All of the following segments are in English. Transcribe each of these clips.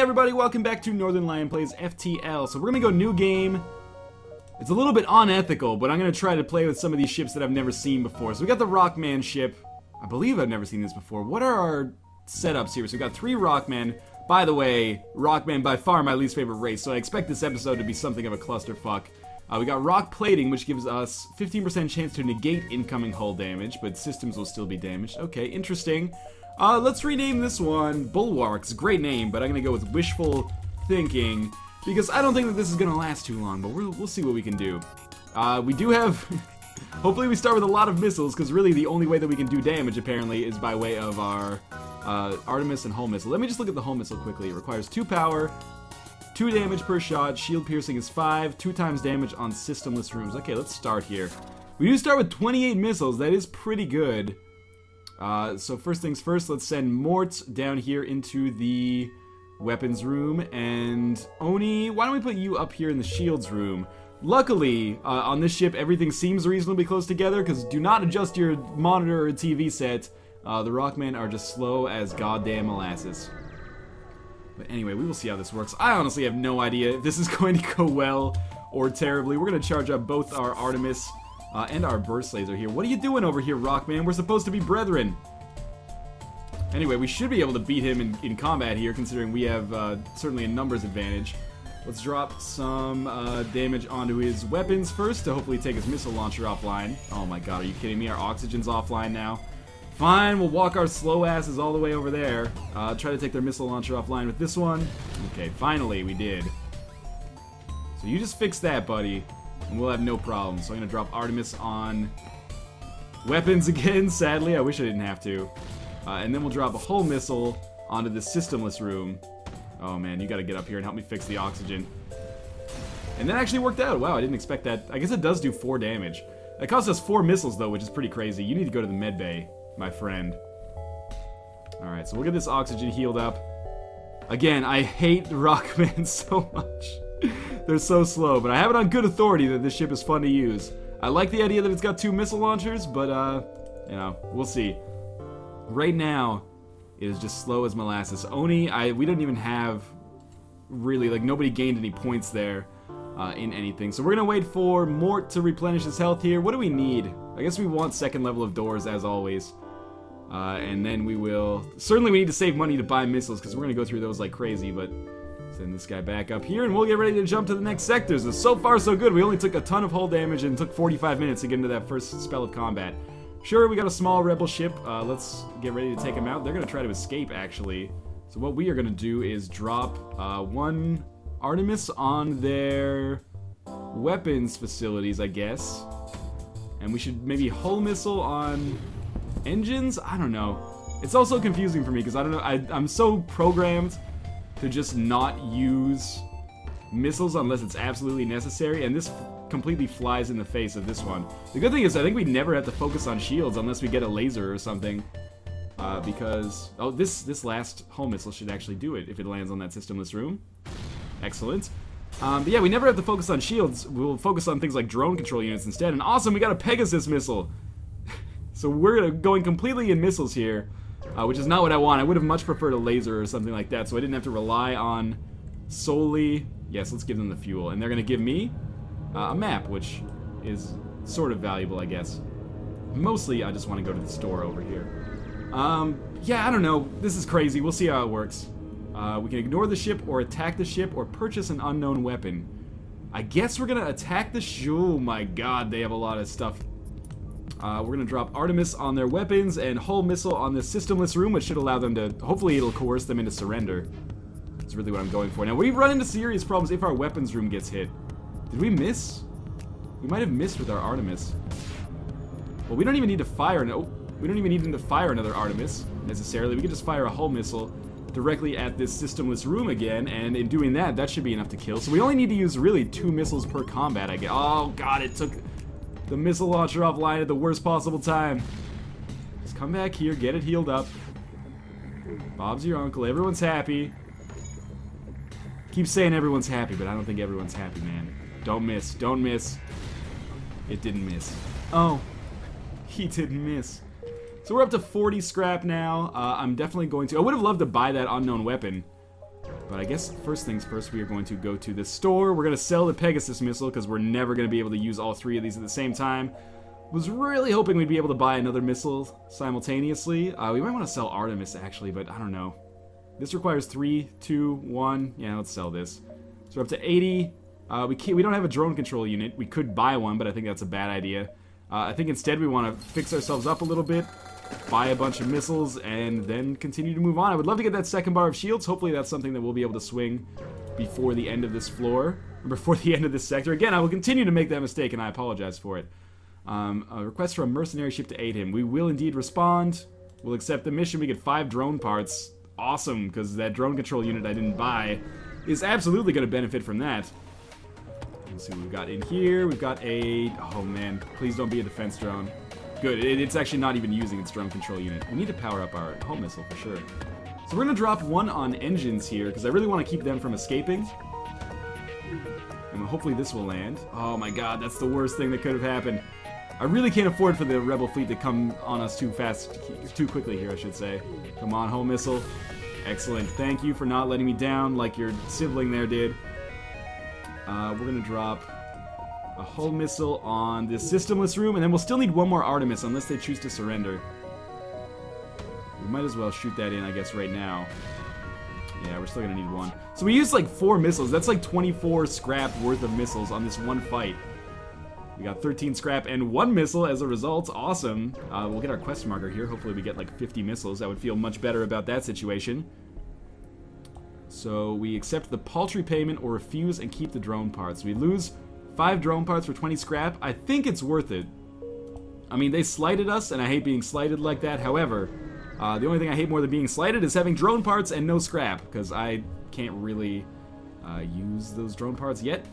everybody, welcome back to Northernlion Plays FTL. So we're gonna go new game. It's a little bit unethical, but I'm gonna try to play with some of these ships that I've never seen before. So we got the Rockman ship. I believe I've never seen this before. What are our setups here? So we've got 3 Rockmen. By the way, Rockman by far my least favorite race, so I expect this episode to be something of a clusterfuck. We got rock plating, which gives us 15% chance to negate incoming hull damage, but systems will still be damaged. Okay, interesting. Let's rename this one Bulwarks. Great name, but I'm gonna go with wishful thinking because I don't think that this is gonna last too long. But we'll see what we can do. We do have. Hopefully, we start with a lot of missiles because really the only way that we can do damage apparently is by way of our Artemis and hull missile. Let me just look at the hull missile quickly. It requires 2 power. 2 damage per shot, shield piercing is 5, 2 times damage on systemless rooms. Okay, let's start here. We do start with 28 missiles, that is pretty good. So first things first, let's send Mort down here into the weapons room, and Oni, why don't we put you up here in the shields room? Luckily, on this ship, everything seems reasonably close together, because do not adjust your monitor or TV set. The Rockmen are just slow as goddamn molasses. But anyway, we will see how this works. I honestly have no idea if this is going to go well or terribly. We're going to charge up both our Artemis and our burst laser here. What are you doing over here, Rockman? We're supposed to be brethren. Anyway, we should be able to beat him in combat here, considering we have certainly a numbers advantage. Let's drop some damage onto his weapons first to hopefully take his missile launcher offline. Oh my god, are you kidding me? Our oxygen's offline now. Fine, we'll walk our slow asses all the way over there. Try to take their missile launcher offline with this one. Okay, finally, we did. So you just fix that, buddy, and we'll have no problems. So I'm gonna drop Artemis on weapons again, sadly. I wish I didn't have to. And then we'll drop a hull missile onto the systemless room. Oh man, you gotta get up here and help me fix the oxygen. And that actually worked out. Wow, I didn't expect that. I guess it does do 4 damage. That cost us 4 missiles, though, which is pretty crazy. You need to go to the med bay, my friend. Alright, so we'll get this oxygen healed up. Again, I hate the Rockmen so much. They're so slow, but I have it on good authority that this ship is fun to use. I like the idea that it's got 2 missile launchers, but, you know, we'll see. Right now, it is just slow as molasses. Oni, we don't even have, really, like, nobody gained any points there in anything. So we're gonna wait for Mort to replenish his health here. What do we need? I guess we want 2nd level of doors, as always. And then we will... Certainly we need to save money to buy missiles, because we're going to go through those like crazy, but... Send this guy back up here, and we'll get ready to jump to the next sectors. So far, so good. We only took a ton of hull damage, and took 45 minutes to get into that first spell of combat. Sure, we got a small rebel ship. Let's get ready to take them out. They're going to try to escape, actually. So what we are going to do is drop 1 Artemis on their weapons facilities, I guess. And we should maybe hull missile on... engines? I don't know. It's also confusing for me because I don't know. I'm so programmed to just not use missiles unless it's absolutely necessary, and this completely flies in the face of this one. The good thing is I think we never have to focus on shields unless we get a laser or something, because oh, this last hull missile should actually do it if it lands on that systemless room. Excellent. But yeah, we never have to focus on shields. We'll focus on things like drone control units instead. And awesome, we got a Pegasus missile. So we're going completely in missiles here, which is not what I want. I would have much preferred a laser or something like that, so I didn't have to rely on solely... Yes, let's give them the fuel. And they're going to give me a map, which is sort of valuable, I guess. Mostly, I just want to go to the store over here. Yeah, I don't know. This is crazy. We'll see how it works. We can ignore the ship, or attack the ship, or purchase an unknown weapon. I guess we're going to attack the ship. Oh my god, they have a lot of stuff. We're going to drop Artemis on their weapons and hull missile on the systemless room, which should allow them to... Hopefully it'll coerce them into surrender. That's really what I'm going for. Now, we run into serious problems if our weapons room gets hit. Did we miss? We might have missed with our Artemis. Well, we don't even need to fire... No, we don't even need to fire another Artemis, necessarily. We can just fire a hull missile directly at this systemless room again, and in doing that, that should be enough to kill. So we only need to use, really, 2 missiles per combat, I guess. Oh, God, it took... the missile launcher offline at the worst possible time. Just come back here, get it healed up. Bob's your uncle, everyone's happy. Keep saying everyone's happy, but I don't think everyone's happy, man. Don't miss, don't miss. It didn't miss. Oh, he didn't miss. So we're up to 40 scrap now. I'm definitely going to... I would have loved to buy that unknown weapon. But I guess first things first, we are going to go to the store. We're going to sell the Pegasus missile because we're never going to be able to use all 3 of these at the same time. Was really hoping we'd be able to buy another missile simultaneously. We might want to sell Artemis actually, but I don't know. This requires 3, 2, 1. Yeah, let's sell this. So we're up to 80. We don't have a drone control unit. We could buy one, but I think that's a bad idea. I think instead we want to fix ourselves up a little bit, buy a bunch of missiles, and then continue to move on. I would love to get that second bar of shields. Hopefully that's something that we'll be able to swing before the end of this floor, or before the end of this sector. Again, I will continue to make that mistake, and I apologize for it. A request for a mercenary ship to aid him. We will indeed respond. We'll accept the mission. We get 5 drone parts. Awesome, because that drone control unit I didn't buy is absolutely going to benefit from that. Let's see what we've got in here. We've got a... Oh, man. Please don't be a defense drone. Good. It's actually not even using its drone control unit. We need to power up our hull missile for sure. So we're going to drop 1 on engines here, because I really want to keep them from escaping. And hopefully this will land. Oh, my God. That's the worst thing that could have happened. I really can't afford for the rebel fleet to come on us too quickly here, I should say. Come on, hull missile. Excellent. Thank you for not letting me down like your sibling there did. We're going to drop a hull missile on this systemless room, and then we'll still need 1 more Artemis unless they choose to surrender. We might as well shoot that in, I guess, right now. Yeah, we're still going to need 1. So we used like 4 missiles. That's like 24 scrap worth of missiles on this one fight. We got 13 scrap and 1 missile as a result. Awesome. We'll get our quest marker here. Hopefully we get like 50 missiles. I would feel much better about that situation. So we accept the paltry payment or refuse and keep the drone parts. We lose 5 drone parts for 20 scrap. I think it's worth it. I mean, they slighted us, and I hate being slighted like that. However, the only thing I hate more than being slighted is having drone parts and no scrap, because I can't really use those drone parts yet.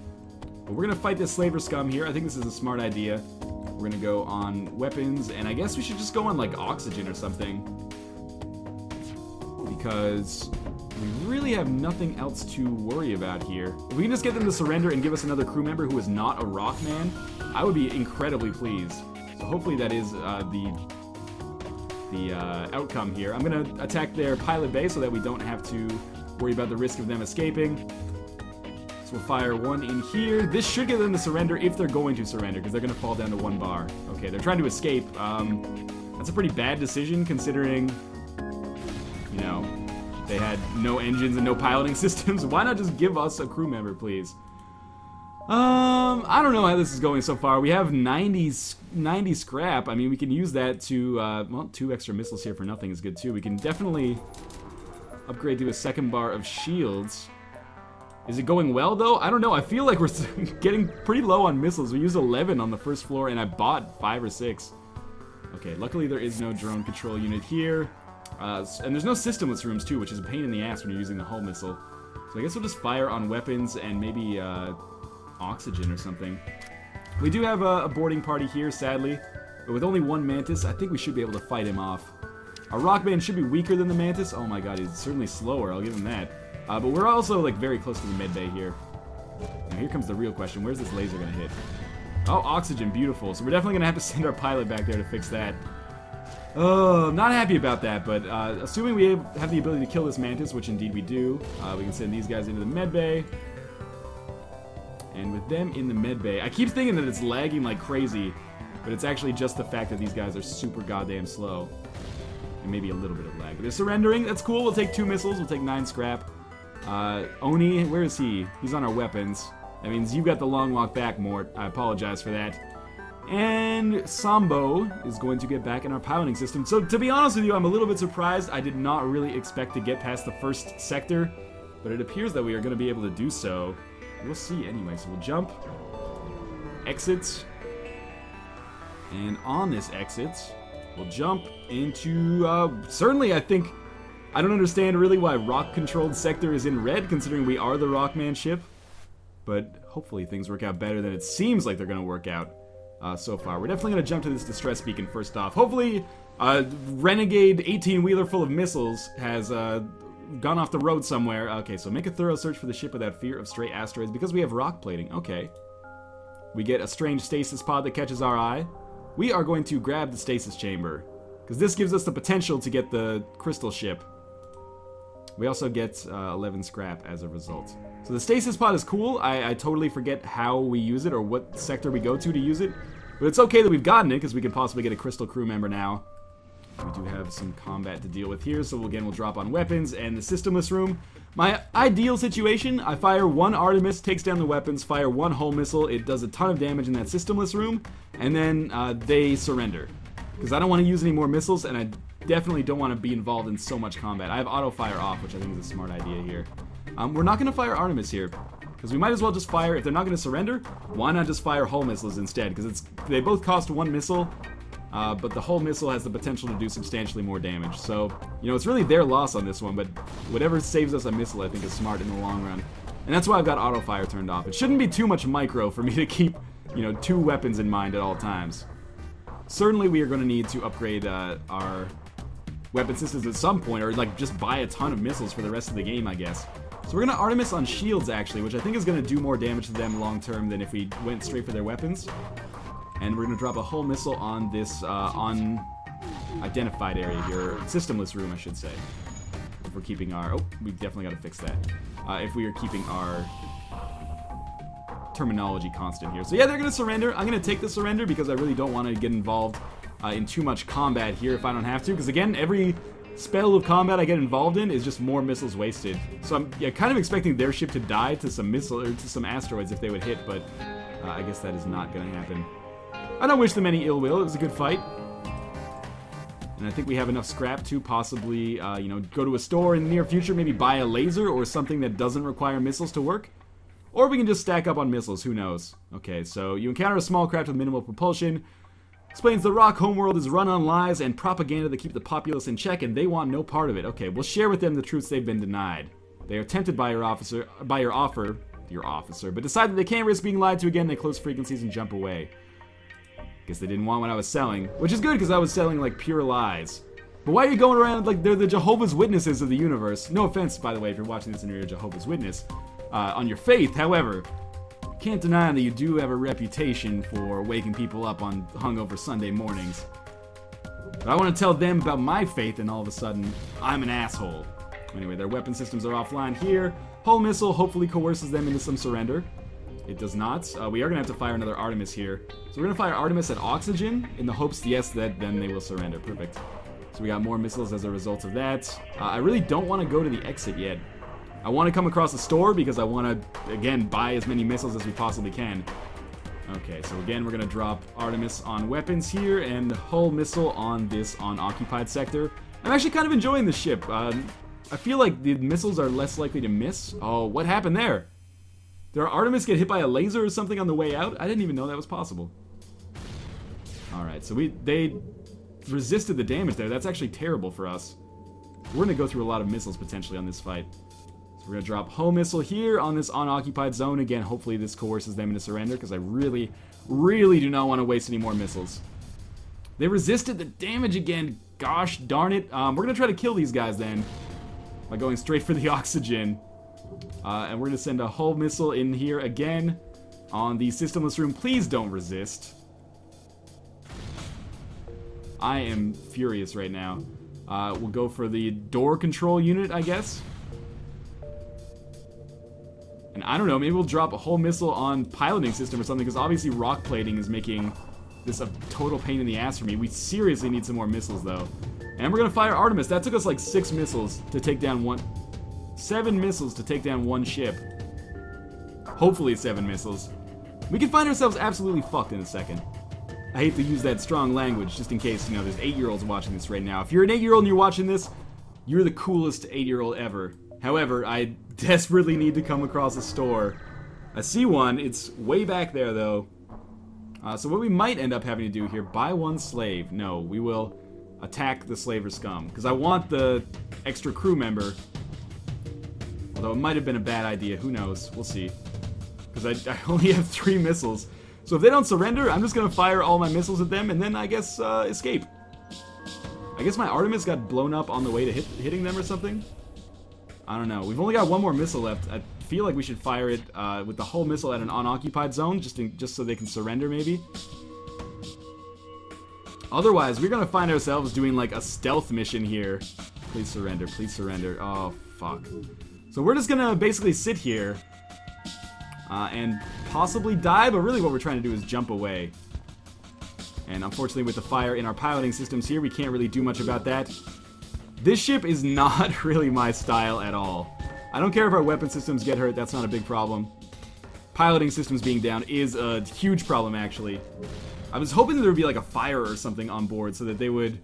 But we're going to fight this slaver scum here. I think this is a smart idea. We're going to go on weapons, and I guess we should just go on, like, oxygen or something. Because we really have nothing else to worry about here. If we can just get them to surrender and give us another crew member who is not a Rockman, I would be incredibly pleased. So hopefully that is the outcome here. I'm going to attack their pilot bay so that we don't have to worry about the risk of them escaping. We'll fire 1 in here. This should get them to surrender if they're going to surrender, because they're going to fall down to 1 bar. Okay, they're trying to escape. That's a pretty bad decision, considering, you know, they had no engines and no piloting systems. Why not just give us a crew member, please? I don't know how this is going so far. We have 90 scrap. I mean, we can use that to, well, 2 extra missiles here for nothing is good, too. We can definitely upgrade to a 2nd bar of shields. Is it going well, though? I don't know. I feel like we're getting pretty low on missiles. We used 11 on the first floor, and I bought 5 or 6. Okay, luckily there is no drone control unit here. And there's no systemless rooms, too, which is a pain in the ass when you're using the hull missile. So I guess we'll just fire on weapons and maybe oxygen or something. We do have a boarding party here, sadly. But with only 1 Mantis, I think we should be able to fight him off. Our Rockman should be weaker than the Mantis. Oh my god, he's certainly slower. I'll give him that. But we're also, like, very close to the med bay here. Now, here comes the real question. Where's this laser gonna hit? Oh, oxygen. Beautiful. So we're definitely gonna have to send our pilot back there to fix that. Oh, I'm not happy about that, but assuming we have the ability to kill this Mantis, which indeed we do, we can send these guys into the med bay. And with them in the med bay, I keep thinking that it's lagging like crazy, but it's actually just the fact that these guys are super goddamn slow. And maybe a little bit of lag. But they're surrendering. That's cool. We'll take 2 missiles. We'll take 9 scrap. Oni, where is he? He's on our weapons. That means you got the long walk back, Mort. I apologize for that. And Sambo is going to get back in our piloting system. So, to be honest with you, I'm a little bit surprised. I did not really expect to get past the first sector, but it appears that we are going to be able to do so. We'll see anyway. So we'll jump, exit, and on this exit, we'll jump into, certainly I think, I don't understand really why rock-controlled sector is in red, considering we are the Rockman ship. But hopefully things work out better than it seems like they're going to work out so far. We're definitely going to jump to this distress beacon first off. Hopefully, Renegade 18-wheeler full of missiles has gone off the road somewhere. Okay, so make a thorough search for the ship without fear of stray asteroids, because we have rock plating. Okay. We get a strange stasis pod that catches our eye. We are going to grab the stasis chamber, because this gives us the potential to get the crystal ship. We also get 11 scrap as a result. So the stasis pod is cool. I totally forget how we use it or what sector we go to use it. But it's okay that we've gotten it because we could possibly get a crystal crew member now. We do have some combat to deal with here, so again, we'll drop on weapons and the systemless room. My ideal situation, I fire one Artemis, takes down the weapons, fire one hull missile, it does a ton of damage in that systemless room, and then they surrender. Because I don't want to use any more missiles, and I definitely don't want to be involved in so much combat. I have auto fire off, which I think is a smart idea here. We're not going to fire Artemis here, because we might as well just fire, if they're not going to surrender, why not just fire hull missiles instead? Because they both cost one missile, but the hull missile has the potential to do substantially more damage. So, you know, it's really their loss on this one, but whatever saves us a missile I think is smart in the long run. And that's why I've got auto fire turned off. It shouldn't be too much micro for me to keep, you know, 2 weapons in mind at all times. Certainly we are going to need to upgrade our weapon systems at some point, or like just buy a ton of missiles for the rest of the game, I guess. So we're going to Artemis on shields actually, which I think is going to do more damage to them long term than if we went straight for their weapons. And we're going to drop a hull missile on this unidentified area here, systemless room I should say. If we're keeping our, oh, we've definitely got to fix that. If we are keeping our terminology constant here. So yeah, they're going to surrender. I'm going to take the surrender because I really don't want to get involved in too much combat here if I don't have to. Because again, every spell of combat I get involved in is just more missiles wasted. So I'm kind of expecting their ship to die to some missile or to some asteroids if they would hit, but I guess that is not going to happen. I don't wish them any ill will. It was a good fight. And I think we have enough scrap to possibly, you know, go to a store in the near future, maybe buy a laser or something that doesn't require missiles to work. Or we can just stack up on missiles, who knows. Okay, so you encounter a small craft with minimal propulsion. Explains the Rock homeworld is run on lies and propaganda that keep the populace in check, and they want no part of it. Okay, we'll share with them the truths they've been denied. They are tempted by your offer, but decide that they can't risk being lied to again. They close frequencies and jump away. Guess they didn't want what I was selling, which is good because I was selling like pure lies. But why are you going around like they're the Jehovah's Witnesses of the universe? No offense, by the way, if you're watching this and you're a Jehovah's Witness on your faith. However, can't deny that you do have a reputation for waking people up on hungover Sunday mornings. But I want to tell them about my faith, and all of a sudden, I'm an asshole. Anyway, their weapon systems are offline here. Hull missile hopefully coerces them into some surrender. It does not. We are going to have to fire another Artemis here. So we're going to fire Artemis at oxygen in the hopes, yes, that then they will surrender. Perfect. So we got more missiles as a result of that. I really don't want to go to the exit yet. I want to come across the store because I want to, again, buy as many missiles as we possibly can. Okay, so again, we're going to drop Artemis on weapons here and hull missile on this unoccupied sector. I'm actually kind of enjoying this ship. I feel like the missiles are less likely to miss. Oh, what happened there? Did our Artemis get hit by a laser or something on the way out? I didn't even know that was possible. Alright, so they resisted the damage there. That's actually terrible for us. We're going to go through a lot of missiles potentially on this fight. So we're going to drop hull missile here on this unoccupied zone. Again, hopefully this coerces them into surrender because I really, really do not want to waste any more missiles. They resisted the damage again. Gosh darn it. We're going to try to kill these guys then by going straight for the oxygen. And we're going to send a hull missile in here again on the systemless room. Please don't resist. I am furious right now. We'll go for the door control unit, I guess. And I don't know, maybe we'll drop a hull missile on piloting system or something, because obviously rock plating is making this a total pain in the ass for me. We seriously need some more missiles, though. And we're going to fire Artemis. That took us like 6 missiles to take down 7 missiles to take down one ship. Hopefully 7 missiles. We could find ourselves absolutely fucked in a second. I hate to use that strong language, just in case, you know, there's 8-year-olds watching this right now. If you're an 8-year-old and you're watching this, you're the coolest 8-year-old ever. However, I desperately need to come across a store. I see one. It's way back there, though. So what we might end up having to do here, buy one slave. No, we will attack the slaver scum, because I want the extra crew member. Although it might have been a bad idea. Who knows? We'll see. Because I only have 3 missiles. So if they don't surrender, I'm just going to fire all my missiles at them and then, I guess, escape. I guess my Artemis got blown up on the way to hitting them or something? I don't know. We've only got 1 more missile left. I feel like we should fire it with the whole missile at an unoccupied zone, just so they can surrender, maybe. Otherwise, we're going to find ourselves doing, like, a stealth mission here. Please surrender. Please surrender. Oh, fuck. So we're just gonna basically sit here and possibly die, but really what we're trying to do is jump away. And unfortunately with the fire in our piloting systems here, we can't really do much about that. This ship is not really my style at all. I don't care if our weapon systems get hurt, that's not a big problem. Piloting systems being down is a huge problem, actually. I was hoping that there would be like a fire or something on board so that they would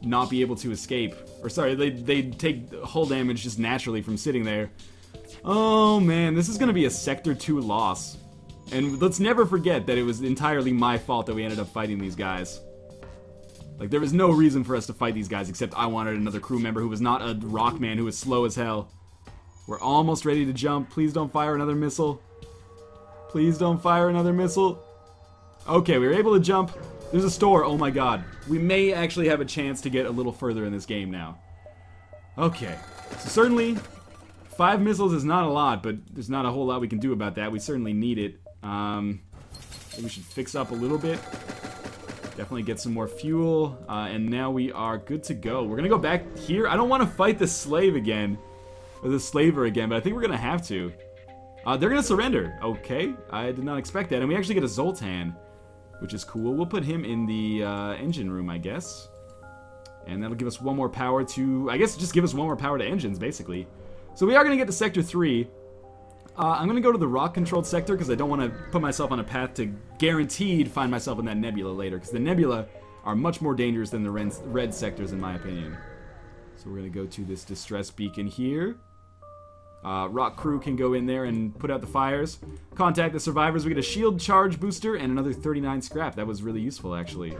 not be able to escape. Or sorry, they'd take hull damage just naturally from sitting there. Oh man, this is gonna be a Sector 2 loss. And let's never forget that it was entirely my fault that we ended up fighting these guys. Like, there was no reason for us to fight these guys except I wanted another crew member who was not a rockman who was slow as hell. We're almost ready to jump. Please don't fire another missile. Please don't fire another missile. Okay, we were able to jump. There's a store. Oh my god. We may actually have a chance to get a little further in this game now. Okay. So certainly, 5 missiles is not a lot, but there's not a whole lot we can do about that. We certainly need it. Maybe we should fix up a little bit. Definitely get some more fuel. And now we are good to go. We're gonna go back here. I don't want to fight the slave again. Or the slaver again, but I think we're gonna have to. They're gonna surrender. Okay. I did not expect that. And we actually get a Zoltan, which is cool. We'll put him in the engine room, I guess. And that'll give us one more power to... I guess just give us one more power to engines, basically. So we are going to get to Sector 3. I'm going to go to the rock-controlled sector because I don't want to put myself on a path to guaranteed find myself in that nebula later. Because the nebula are much more dangerous than the red sectors, in my opinion. So we're going to go to this distress beacon here. Rock crew can go in there and put out the fires. Contact the survivors. We get a shield charge booster and another 39 scrap. That was really useful, actually.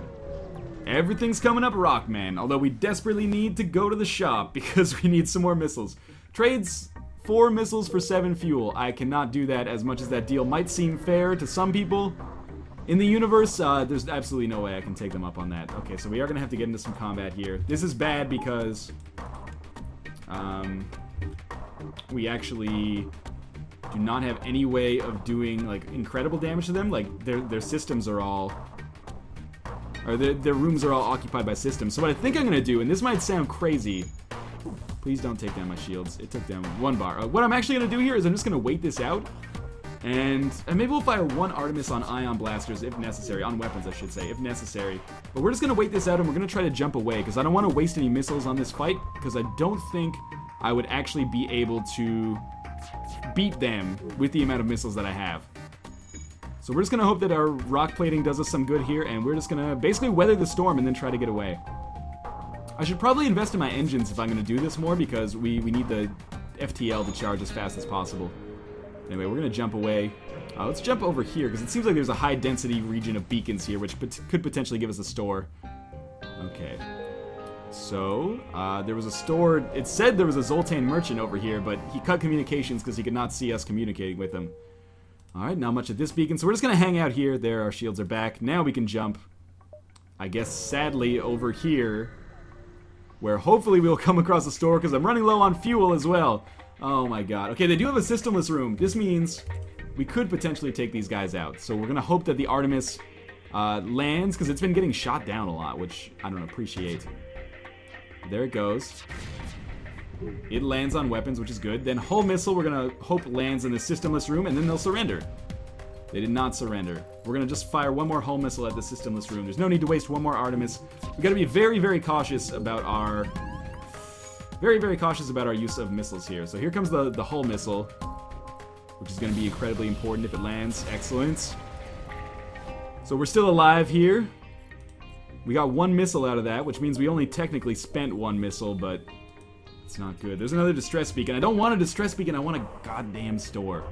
Everything's coming up, Rockman. Although we desperately need to go to the shop because we need some more missiles. Trades 4 missiles for 7 fuel. I cannot do that as much as that deal might seem fair to some people. In the universe, there's absolutely no way I can take them up on that. Okay, so we are going to have to get into some combat here. This is bad because... we actually do not have any way of doing like incredible damage to them. Like their systems are all, or their rooms are all occupied by systems. So what I think I'm gonna do, and this might sound crazy, please don't take down my shields. It took down 1 bar. What I'm actually gonna do here is I'm just gonna wait this out, and maybe we'll fire 1 Artemis on ion blasters if necessary, on weapons I should say, if necessary. But we're just gonna wait this out and we're gonna try to jump away because I don't want to waste any missiles on this fight because I don't think I would actually be able to beat them with the amount of missiles that I have. So we're just going to hope that our rock plating does us some good here, and we're just going to basically weather the storm and then try to get away. I should probably invest in my engines if I'm going to do this more, because we need the FTL to charge as fast as possible. Anyway, we're going to jump away. Let's jump over here, because it seems like there's a high-density region of beacons here, which could potentially give us a store. Okay. So, there was a store... It said there was a Zoltan merchant over here, but he cut communications because he could not see us communicating with him. Alright, not much at this beacon, so we're just going to hang out here. There, our shields are back. Now we can jump, I guess, sadly, over here, where hopefully we'll come across a store, because I'm running low on fuel as well. Oh my god. Okay, they do have a systemless room. This means we could potentially take these guys out. So we're going to hope that the Artemis lands, because it's been getting shot down a lot, which I don't appreciate. There it goes. It lands on weapons, which is good. Then hull missile, we're going to hope lands in the systemless room, and then they'll surrender. They did not surrender. We're going to just fire 1 more hull missile at the systemless room. There's no need to waste 1 more Artemis. We got to be very, very cautious about our... Very, very cautious about our use of missiles here. So here comes the hull missile, which is going to be incredibly important if it lands. Excellent. So we're still alive here. We got 1 missile out of that, which means we only technically spent 1 missile, but it's not good. There's another distress beacon. I don't want a distress beacon, I want a goddamn store.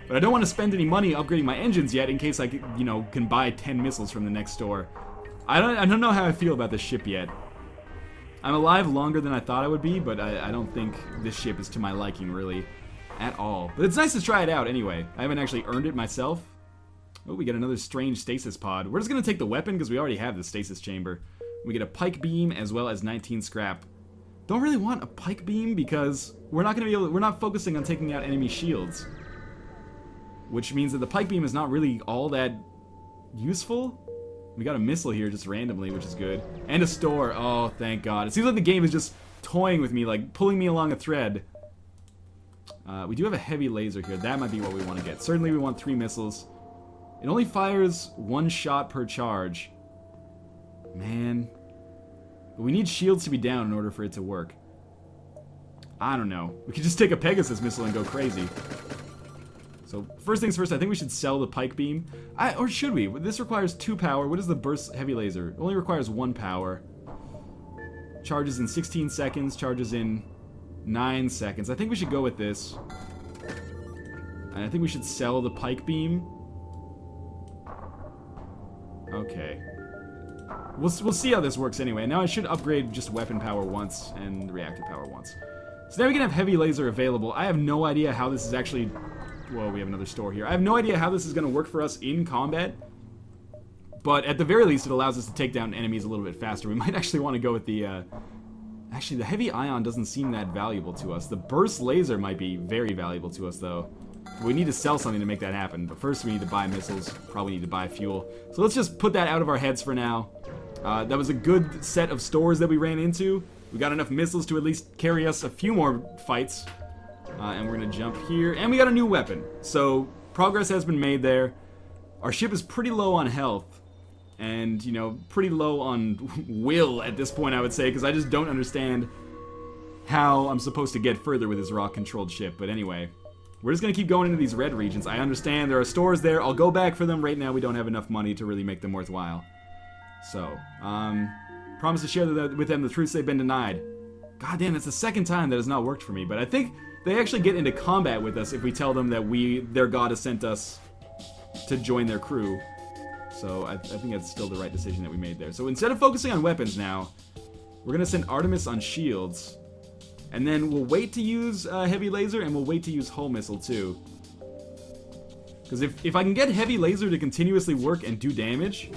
But I don't want to spend any money upgrading my engines yet in case I, can buy 10 missiles from the next store. I don't know how I feel about this ship yet. I'm alive longer than I thought I would be, but I don't think this ship is to my liking, really, at all. But it's nice to try it out anyway. I haven't actually earned it myself. Oh, we get another strange stasis pod. We're just going to take the weapon because we already have the stasis chamber. We get a pike beam as well as 19 scrap. Don't really want a pike beam because we're not going to be able. We're not focusing on taking out enemy shields, which means that the pike beam is not really all that useful. We got a missile here just randomly, which is good, and a store. Oh, thank God! It seems like the game is just toying with me, like pulling me along a thread. We do have a heavy laser here. That might be what we want to get. Certainly we want 3 missiles. It only fires 1 shot per charge. Man. But we need shields to be down in order for it to work. I don't know. We could just take a Pegasus missile and go crazy. So, first things first, I think we should sell the pike beam. Or should we? This requires 2 power. What is the burst heavy laser? It only requires 1 power. Charges in 16 seconds. Charges in 9 seconds. I think we should go with this. And I think we should sell the pike beam. Okay. We'll see how this works anyway. Now I should upgrade just weapon power once and reactor power once. So now we can have heavy laser available. I have no idea how this is actually... Whoa, we have another store here. I have no idea how this is going to work for us in combat. But at the very least, it allows us to take down enemies a little bit faster. We might actually want to go with the... Actually, the heavy ion doesn't seem that valuable to us. The burst laser might be very valuable to us, though. We need to sell something to make that happen. But first, we need to buy missiles. Probably need to buy fuel. So let's just put that out of our heads for now. That was a good set of stores that we ran into. We got enough missiles to at least carry us a few more fights. And we're going to jump here. And we got a new weapon. So, progress has been made there. Our ship is pretty low on health. And, you know, pretty low on will at this point, I would say. Because I just don't understand how I'm supposed to get further with this rock-controlled ship. But anyway, we're just going to keep going into these red regions. I understand there are stores there. I'll go back for them. Right now, we don't have enough money to really make them worthwhile. So, promise to share with them the truths they've been denied. God damn, it's the second time that has not worked for me. But I think they actually get into combat with us if we tell them that their god has sent us to join their crew. So I think that's still the right decision that we made there. So instead of focusing on weapons now, we're going to send Artemis on shields. And then we'll wait to use heavy laser, and we'll wait to use hull missile too. Because if I can get heavy laser to continuously work and do damage,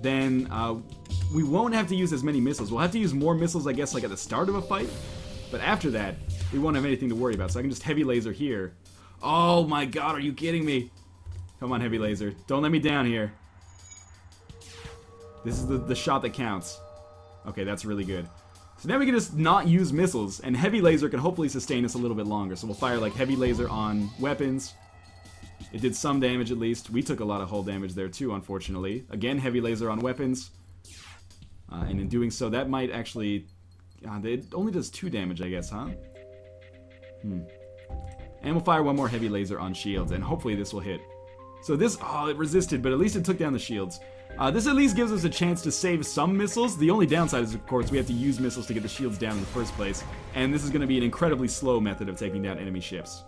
then we won't have to use as many missiles. We'll have to use more missiles, I guess, like at the start of a fight. But after that, we won't have anything to worry about. So I can just heavy laser here. Oh my god, are you kidding me? Come on, heavy laser. Don't let me down here. This is the shot that counts. Okay, that's really good. So now we can just not use missiles, and heavy laser can hopefully sustain us a little bit longer. So we'll fire like heavy laser on weapons. It did some damage at least. We took a lot of hull damage there too, unfortunately. Again, heavy laser on weapons. And in doing so, that might actually... it only does 2 damage, I guess, huh? And we'll fire one more heavy laser on shields, and hopefully this will hit. So this... Oh, it resisted, but at least it took down the shields. This at least gives us a chance to save some missiles. The only downside is, of course, we have to use missiles to get the shields down in the first place. And this is going to be an incredibly slow method of taking down enemy ships.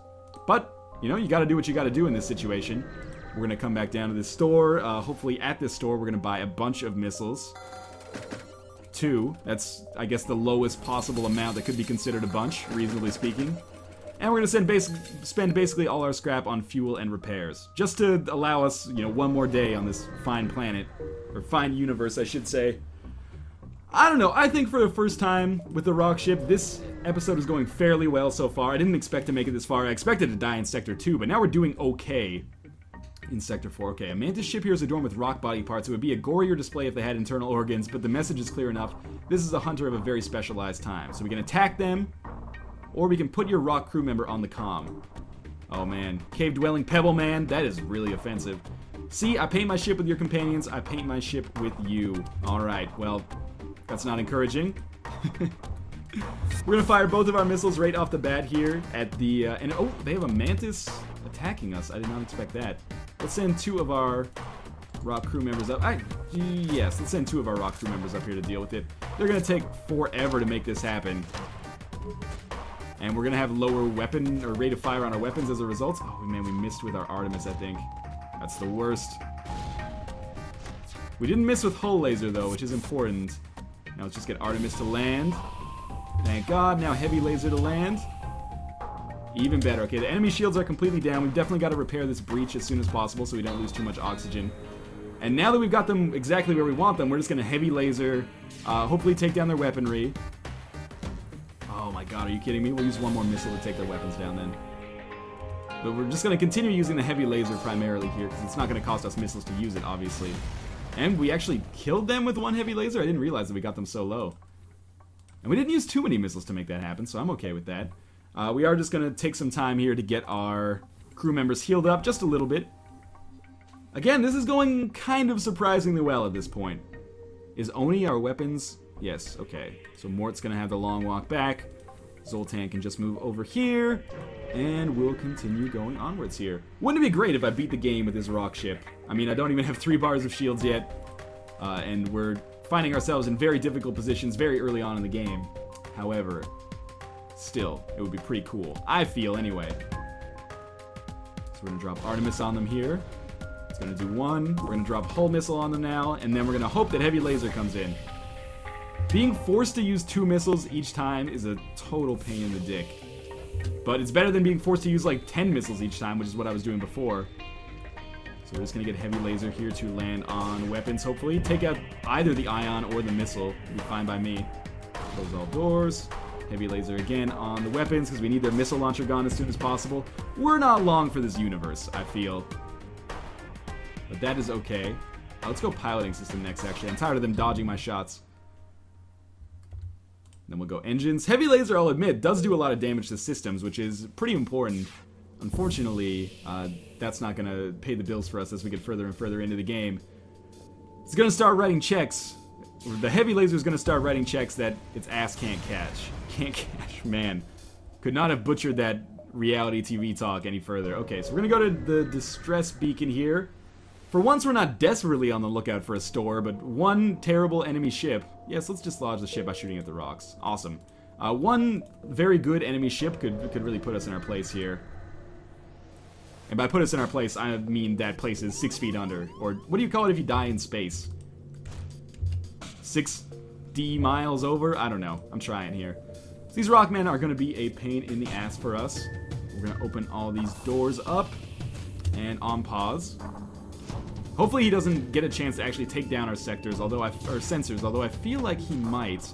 But, you know, you got to do what you got to do in this situation. We're going to come back down to this store. Hopefully at this store, we're going to buy a bunch of missiles. 2. That's, I guess, the lowest possible amount that could be considered a bunch, reasonably speaking. And we're going to spend basically all our scrap on fuel and repairs. Just to allow us, you know, one more day on this fine planet. Or fine universe, I should say. I don't know. I think for the first time with the rock ship, this episode is going fairly well so far. I didn't expect to make it this far. I expected to die in Sector 2, but now we're doing okay in Sector 4. Okay, a Mantis ship here is adorned with rock body parts. It would be a gorier display if they had internal organs, but the message is clear enough. This is a hunter of a very specialized time. So we can attack them, or we can put your rock crew member on the comm. Oh man, cave-dwelling pebble man, that is really offensive. See, I paint my ship with your companions, I paint my ship with you. Alright, well, that's not encouraging. We're gonna fire both of our missiles right off the bat here at the, and oh, they have a Mantis attacking us. I did not expect that. Let's send 2 of our rock crew members up. Yes, let's send 2 of our rock crew members up here to deal with it. They're gonna take forever to make this happen. And we're gonna have lower weapon or rate of fire on our weapons as a result. Oh man, we missed with our Artemis, I think. That's the worst. We didn't miss with hull laser though, which is important. Now let's just get Artemis to land. Thank God. Now heavy laser to land. Even better. Okay, the enemy shields are completely down. We've definitely got to repair this breach as soon as possible so we don't lose too much oxygen. And now that we've got them exactly where we want them, we're just gonna heavy laser, hopefully take down their weaponry. Oh my god, are you kidding me? We'll use one more missile to take their weapons down then. But we're just going to continue using the heavy laser primarily here, because it's not going to cost us missiles to use it, obviously. And we actually killed them with 1 heavy laser? I didn't realize that we got them so low. And we didn't use too many missiles to make that happen, so I'm okay with that. We are just going to take some time here to get our crew members healed up just a little bit. Again, this is going kind of surprisingly well at this point. Is Oni our weapons? Yes, okay. So Mort's going to have the long walk back. Zoltan can just move over here. And we'll continue going onwards here. Wouldn't it be great if I beat the game with this rock ship? I mean, I don't even have 3 bars of shields yet. And we're finding ourselves in very difficult positions very early on in the game. However, still, it would be pretty cool. I feel, anyway. So we're going to drop Artemis on them here. It's going to do 1. We're going to drop Hull Missile on them now. And then we're going to hope that Heavy Laser comes in. Being forced to use 2 missiles each time is a total pain in the dick. But it's better than being forced to use like 10 missiles each time, which is what I was doing before. So we're just going to get Heavy Laser here to land on weapons, hopefully. Take out either the Ion or the missile. It'll be fine by me. Close all doors. Heavy Laser again on the weapons, because we need their missile launcher gone as soon as possible. We're not long for this universe, I feel. But that is okay. Let's go Piloting System next, actually. I'm tired of them dodging my shots. Then we'll go engines. Heavy Laser, I'll admit, does do a lot of damage to systems, which is pretty important. Unfortunately, that's not going to pay the bills for us as we get further and further into the game. It's going to start writing checks. The Heavy Laser is going to start writing checks that its ass can't catch. Can't catch, man. Could not have butchered that reality TV talk any further. Okay, so we're going to go to the distress beacon here. For once, we're not desperately on the lookout for a store, but one terrible enemy ship. Yes, let's dislodge the ship by shooting at the rocks. Awesome. One very good enemy ship could really put us in our place here. And by put us in our place, I mean that place is 6 feet under. Or what do you call it if you die in space? 6D miles over? I don't know. I'm trying here. So these rockmen are going to be a pain in the ass for us. We're going to open all these doors up. And on pause. Hopefully he doesn't get a chance to actually take down our sectors, although sensors, although I feel like he might.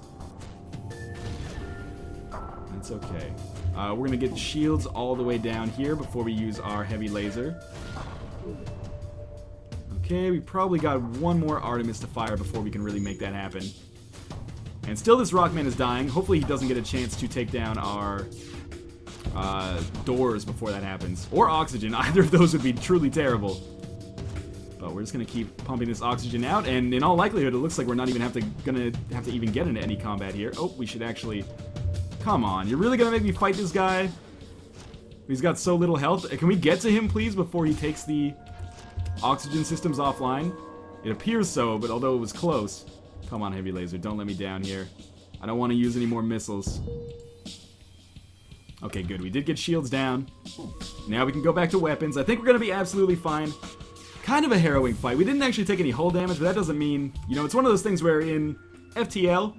That's okay. We're going to get shields all the way down here before we use our Heavy Laser. Okay, we probably got 1 more Artemis to fire before we can really make that happen. And still this Rockman is dying. Hopefully he doesn't get a chance to take down our doors before that happens. Or oxygen. Either of those would be truly terrible. But we're just going to keep pumping this oxygen out, and in all likelihood, it looks like we're not even gonna have to even get into any combat here. Oh, we should actually... Come on, you're really going to make me fight this guy? He's got so little health. Can we get to him, please, before he takes the oxygen systems offline? It appears so, but although it was close... Come on, Heavy Laser, don't let me down here. I don't want to use any more missiles. Okay, good. We did get shields down. Now we can go back to weapons. I think we're going to be absolutely fine. Kind of a harrowing fight. We didn't actually take any hull damage, but that doesn't mean... You know, it's one of those things where in FTL,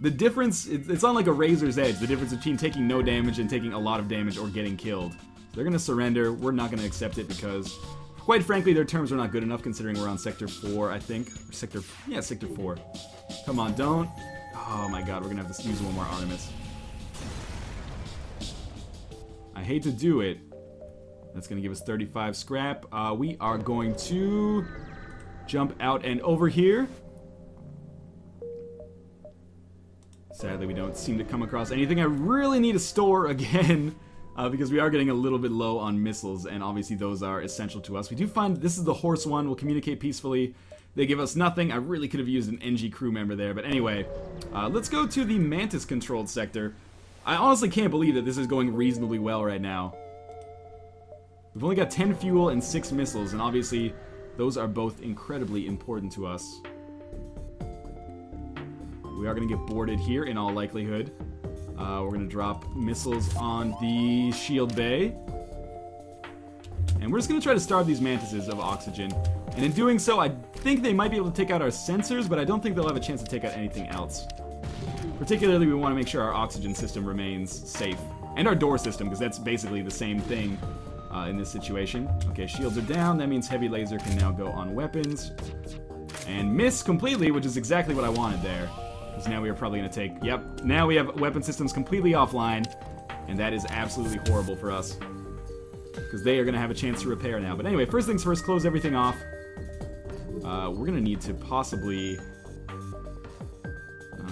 the difference... It's on like a razor's edge, the difference between taking no damage and taking a lot of damage or getting killed. So they're going to surrender. We're not going to accept it because, quite frankly, their terms are not good enough considering we're on Sector 4, I think. Or Sector 4. Come on, don't... Oh my god, we're going to have to use 1 more Artemis. I hate to do it. That's going to give us 35 scrap. We are going to jump out and over here. Sadly, we don't seem to come across anything. I really need a store again because we are getting a little bit low on missiles, and obviously those are essential to us. We do find this is the horse one. We'll communicate peacefully. They give us nothing. I really could have used an NG crew member there, but anyway, let's go to the Mantis-controlled sector. I honestly can't believe that this is going reasonably well right now. We've only got 10 fuel and 6 missiles, and obviously those are both incredibly important to us. We are going to get boarded here in all likelihood. We're going to drop missiles on the shield bay. And we're just going to try to starve these mantises of oxygen. And in doing so, I think they might be able to take out our sensors, but I don't think they'll have a chance to take out anything else. Particularly, we want to make sure our oxygen system remains safe. And our door system, because that's basically the same thing. In this situation. Okay, shields are down. That means Heavy Laser can now go on weapons. And miss completely, which is exactly what I wanted there. Because now we are probably going to take... Yep, now we have weapon systems completely offline. And that is absolutely horrible for us. Because they are going to have a chance to repair now. But anyway, first things first, close everything off. We're going to need to possibly...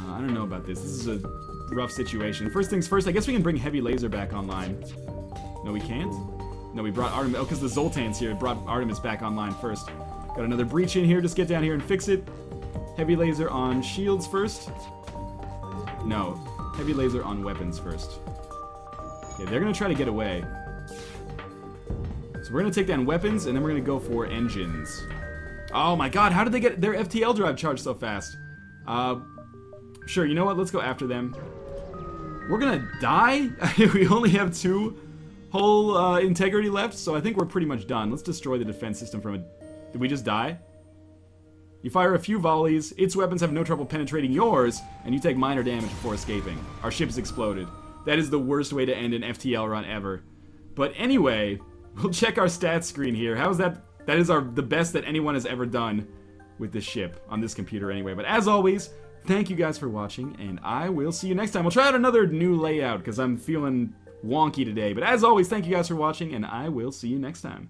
I don't know about this. This is a rough situation. First things first, I guess we can bring heavy laser back online. No, we can't? No, we brought Artemis. Oh, because the Zoltan's here. It brought Artemis back online first. Got another breach in here. Just get down here and fix it. Heavy laser on shields first. No. Heavy laser on weapons first. Okay, they're going to try to get away. So we're going to take down weapons, and then we're going to go for engines. Oh my god, how did they get their FTL drive charged so fast? Sure, you know what? Let's go after them. We're going to die? We only have 2 whole integrity left, so I think we're pretty much done. Let's destroy the defense system from it. Did we just die? You fire a few volleys, its weapons have no trouble penetrating yours, and you take minor damage before escaping. Our ship's exploded. That is the worst way to end an FTL run ever. But anyway, we'll check our stats screen here. How is that? That is the best that anyone has ever done with this ship, on this computer anyway. But as always, thank you guys for watching, and I will see you next time. We'll try out another new layout, because I'm feeling wonky today. But as always, thank you guys for watching, and I will see you next time.